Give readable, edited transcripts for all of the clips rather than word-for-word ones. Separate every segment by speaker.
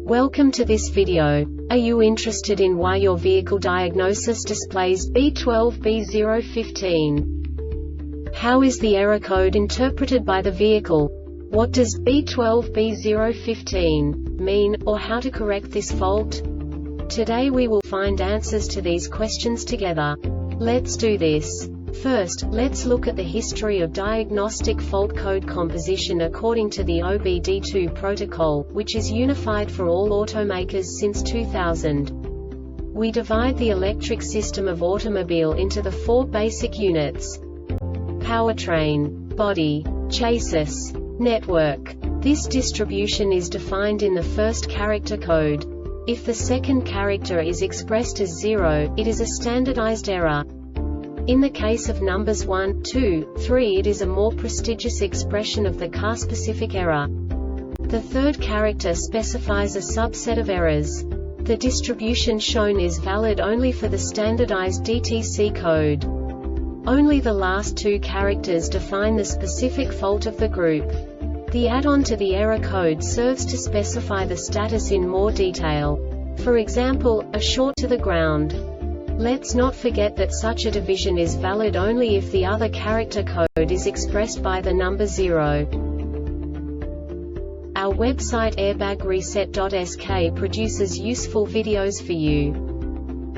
Speaker 1: Welcome to this video. Are you interested in why your vehicle diagnosis displays B12B0-15? How is the error code interpreted by the vehicle? What does B12B0-15 mean, or how to correct this fault? Today we will find answers to these questions together. Let's do this. First, let's look at the history of diagnostic fault code composition according to the OBD2 protocol, which is unified for all automakers since 2000. We divide the electric system of automobile into the four basic units: powertrain, body, chassis, network. This distribution is defined in the first character code. If the second character is expressed as 0, it is a standardized error. In the case of numbers 1, 2, 3, it is a more prestigious expression of the car-specific error. The third character specifies a subset of errors. The distribution shown is valid only for the standardized DTC code. Only the last two characters define the specific fault of the group. The add-on to the error code serves to specify the status in more detail. For example, a short to the ground. Let's not forget that such a division is valid only if the other character code is expressed by the number 0. Our website airbagreset.sk produces useful videos for you.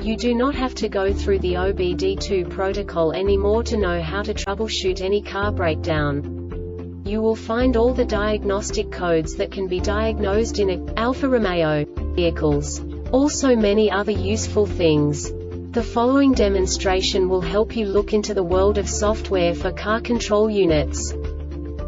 Speaker 1: You do not have to go through the OBD2 protocol anymore to know how to troubleshoot any car breakdown. You will find all the diagnostic codes that can be diagnosed in Alfa-Romeo vehicles. Also many other useful things. The following demonstration will help you look into the world of software for car control units.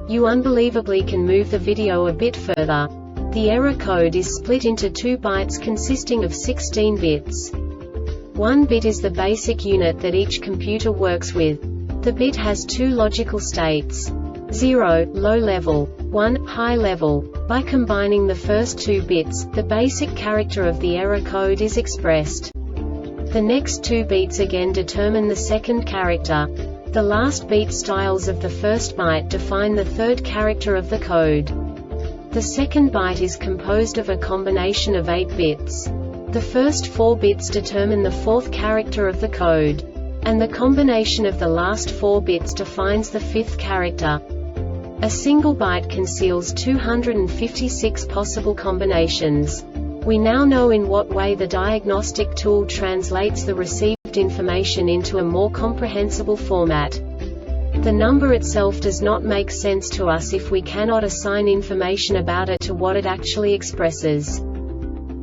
Speaker 1: You unbelievably can move the video a bit further. The error code is split into 2 bytes consisting of 16 bits. 1 bit is the basic unit that each computer works with. The bit has 2 logical states: 0, low level, 1, high level. By combining the first 2 bits, the basic character of the error code is expressed. The next 2 beats again determine the second character. The last beat styles of the first byte define the third character of the code. The second byte is composed of a combination of 8 bits. The first 4 bits determine the fourth character of the code. And the combination of the last 4 bits defines the fifth character. A single byte conceals 256 possible combinations. We now know in what way the diagnostic tool translates the received information into a more comprehensible format. The number itself does not make sense to us if we cannot assign information about it to what it actually expresses.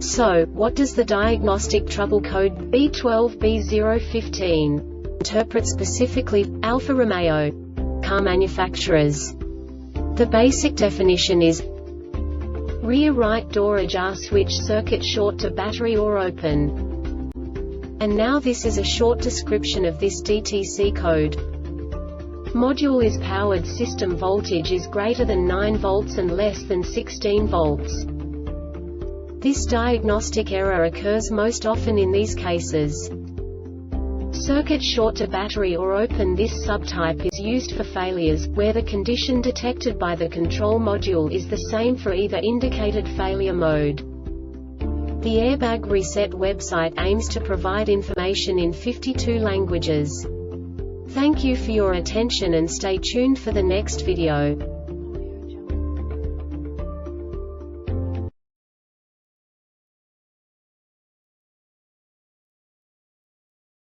Speaker 1: So, what does the diagnostic trouble code B12B0-15 interpret specifically for Alfa-Romeo car manufacturers? The basic definition is: rear right door Ajar switch circuit short to battery or open. And now this is a short description of this DTC code. Module is powered. System voltage is greater than 9 volts and less than 16 volts. This diagnostic error occurs most often in these cases: circuit short to battery or open. This subtype is used for failures, where the condition detected by the control module is the same for either indicated failure mode. The Airbag Reset website aims to provide information in 52 languages. Thank you for your attention and stay tuned for the next video.